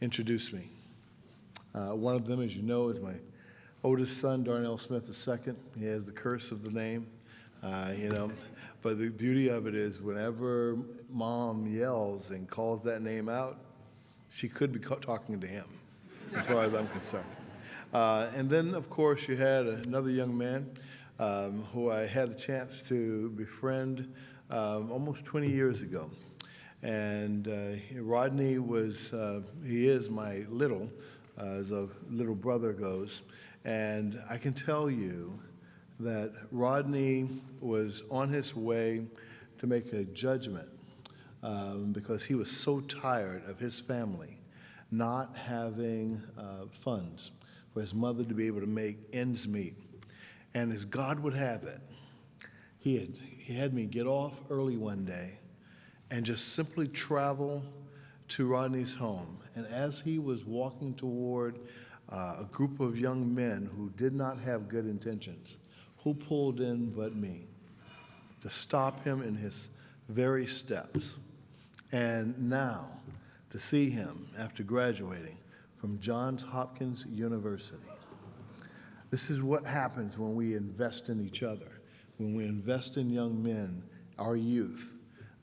introduce me. One of them, as you know, is my oldest son, Darnell Smith II. He has the curse of the name, you know. But the beauty of it is whenever mom yells and calls that name out, she could be talking to him, as far as I'm concerned. And then, of course, you had another young man who I had a chance to befriend almost 20 years ago. And Rodney he is my little, as a little brother goes. And I can tell you that Rodney was on his way to make a judgment because he was so tired of his family not having funds for his mother to be able to make ends meet. And as God would have it, he had me get off early one day and just simply travel to Rodney's home. And as he was walking toward a group of young men who did not have good intentions, who pulled in but me to stop him in his very steps? And now to see him after graduating from Johns Hopkins University. This is what happens when we invest in each other, when we invest in young men, our youth.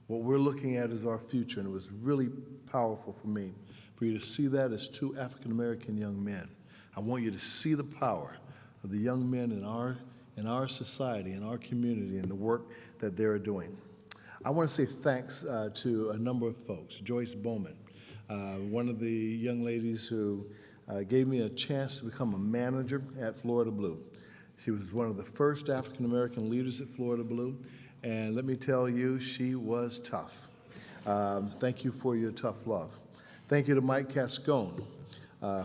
What we're looking at is our future, and it was really powerful for me for you to see that as two African-American young men. I want you to see the power of the young men in our society, in our community, and the work that they're doing. I want to say thanks to a number of folks. Joyce Bowman, one of the young ladies who gave me a chance to become a manager at Florida Blue. She was one of the first African-American leaders at Florida Blue, and let me tell you, she was tough. Thank you for your tough love. Thank you to Mike Cascone,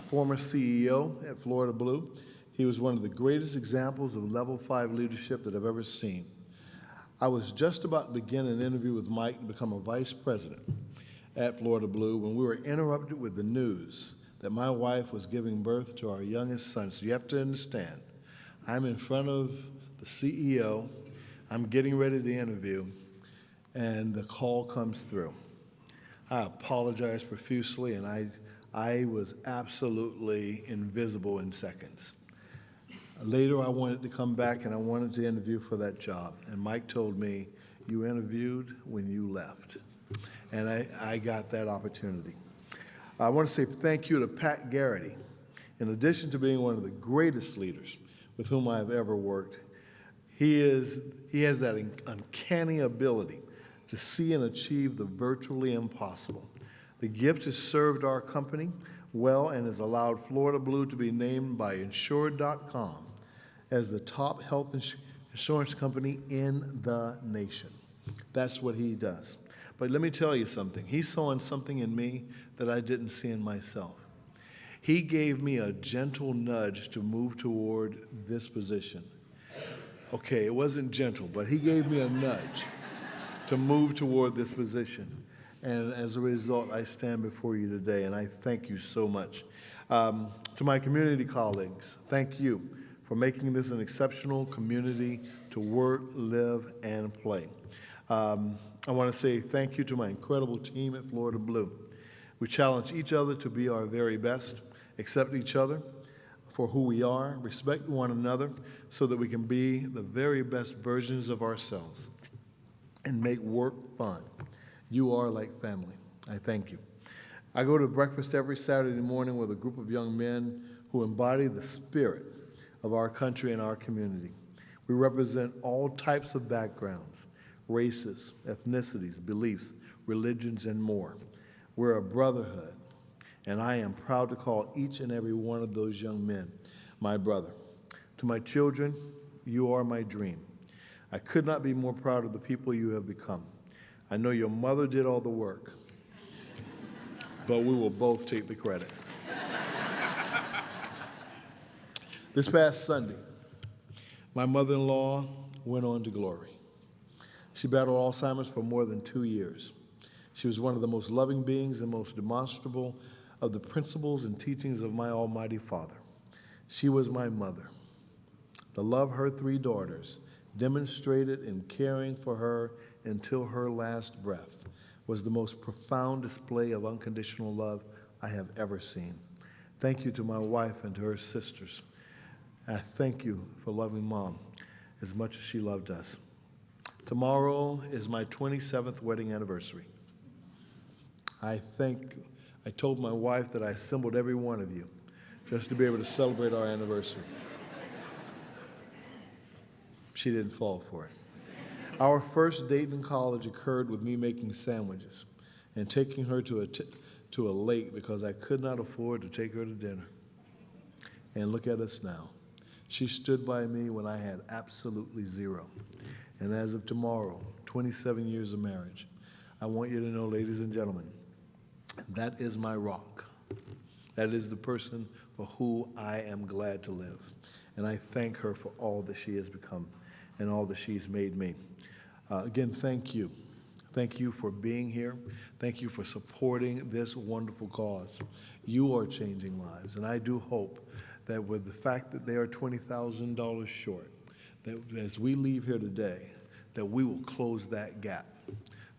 former CEO at Florida Blue. He was one of the greatest examples of level 5 leadership that I've ever seen. I was just about to begin an interview with Mike to become a vice president at Florida Blue when we were interrupted with the news that my wife was giving birth to our youngest son. So you have to understand, I'm in front of the CEO, I'm getting ready to interview, and the call comes through. I apologize profusely, and I was absolutely invisible in seconds. Later, I wanted to come back, and I wanted to interview for that job. And Mike told me, you interviewed when you left. And I got that opportunity. I want to say thank you to Pat Garrity. In addition to being one of the greatest leaders with whom I've ever worked, he has that uncanny ability to see and achieve the virtually impossible. The gift has served our company well and has allowed Florida Blue to be named by Insured.com as the top health insurance company in the nation. That's what he does. But let me tell you something. He saw something in me that I didn't see in myself. He gave me a gentle nudge to move toward this position. Okay, it wasn't gentle, but he gave me a nudge to move toward this position. And as a result, I stand before you today, and I thank you so much. To my community colleagues, thank you for making this an exceptional community to work, live, and play. I want to say thank you to my incredible team at Florida Blue. We challenge each other to be our very best, accept each other for who we are, respect one another so that we can be the very best versions of ourselves and make work fun. You are like family. I thank you. I go to breakfast every Saturday morning with a group of young men who embody the spirit of our country and our community. We represent all types of backgrounds, races, ethnicities, beliefs, religions, and more. We're a brotherhood, and I am proud to call each and every one of those young men my brother. To my children, you are my dream. I could not be more proud of the people you have become. I know your mother did all the work, but we will both take the credit. This past Sunday, my mother-in-law went on to glory. She battled Alzheimer's for more than 2 years. She was one of the most loving beings and most demonstrable of the principles and teachings of my Almighty Father. She was my mother. The love her 3 daughters demonstrated in caring for her until her last breath was the most profound display of unconditional love I have ever seen. Thank you to my wife and to her sisters. I thank you for loving Mom as much as she loved us. Tomorrow is my 27th wedding anniversary. I told my wife that I assembled every one of you just to be able to celebrate our anniversary. She didn't fall for it. Our first date in college occurred with me making sandwiches and taking her to a lake because I could not afford to take her to dinner. And look at us now. She stood by me when I had absolutely zero. And as of tomorrow, 27 years of marriage, I want you to know, ladies and gentlemen, that is my rock. That is the person for who I am glad to live. And I thank her for all that she has become and all that she's made me. Again, thank you. Thank you for being here. Thank you for supporting this wonderful cause. You are changing lives, and I do hope that with the fact that they are $20,000 short, that as we leave here today, that we will close that gap,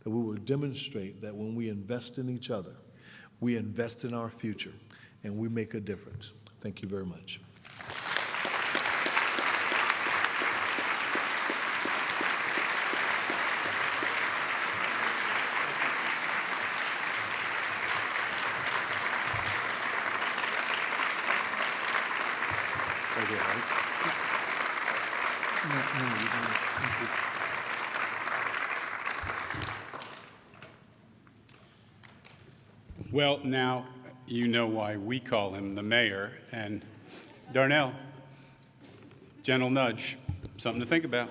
that we will demonstrate that when we invest in each other, we invest in our future, and we make a difference. Thank you very much. Well, now you know why we call him the mayor. And Darnell, gentle nudge, something to think about.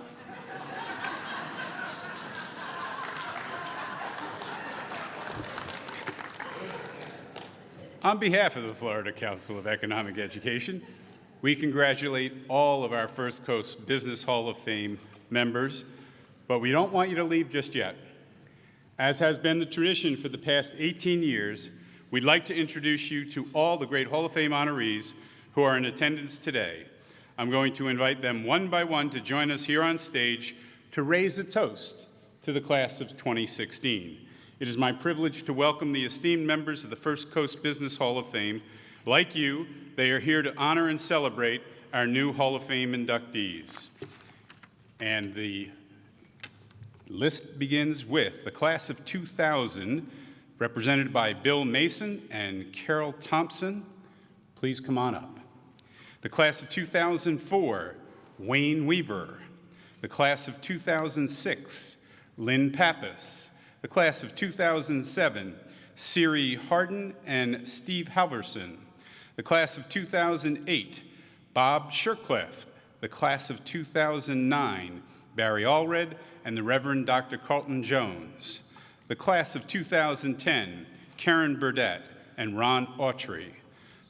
On behalf of the Florida Council of Economic Education, we congratulate all of our First Coast Business Hall of Fame members, but we don't want you to leave just yet. As has been the tradition for the past 18 years, we'd like to introduce you to all the great Hall of Fame honorees who are in attendance today. I'm going to invite them one by one to join us here on stage to raise a toast to the class of 2016. It is my privilege to welcome the esteemed members of the First Coast Business Hall of Fame. Like you, they are here to honor and celebrate our new Hall of Fame inductees. And the list begins with the class of 2000, represented by Bill Mason and Carol Thompson. Please come on up. The class of 2004, Wayne Weaver. The class of 2006, Lynn Pappas. The class of 2007, Siri Harden and Steve Halverson. The class of 2008, Bob Shercliffe. The class of 2009, Barry Allred and the Reverend Dr. Carlton Jones. The class of 2010, Karen Burdett and Ron Autry.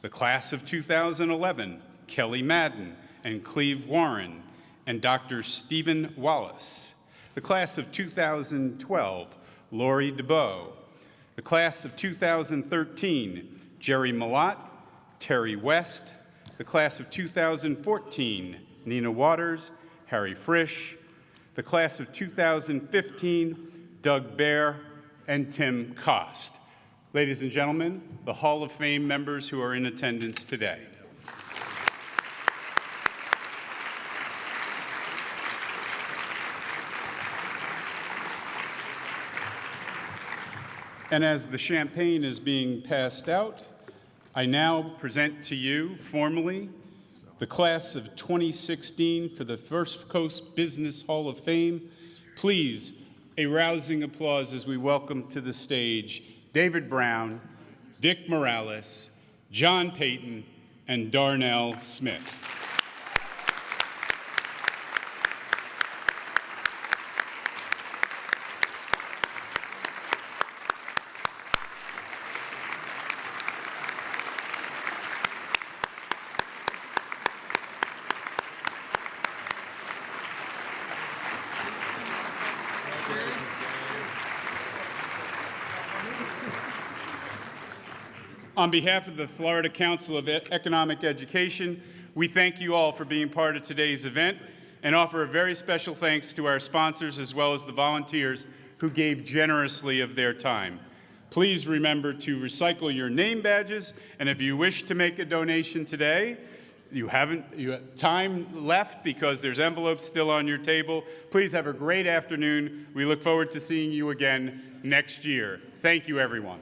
The class of 2011, Kelly Madden and Cleve Warren and Dr. Stephen Wallace. The class of 2012, Lori DeBow. The class of 2013, Jerry Malott, Terry West. The class of 2014, Nina Waters, Harry Frisch. The class of 2015, Doug Baer and Tim Kost. Ladies and gentlemen, the Hall of Fame members who are in attendance today. And as the champagne is being passed out, I now present to you formally the class of 2016 for the First Coast Business Hall of Fame. Please, a rousing applause as we welcome to the stage David Brown, Dick Morales, John Payton, and Darnell Smith. On behalf of the Florida Council of Economic Education, we thank you all for being part of today's event and offer a very special thanks to our sponsors as well as the volunteers who gave generously of their time. Please remember to recycle your name badges, and if you wish to make a donation today, you have time left because there's envelopes still on your table. Please have a great afternoon. We look forward to seeing you again next year. Thank you, everyone.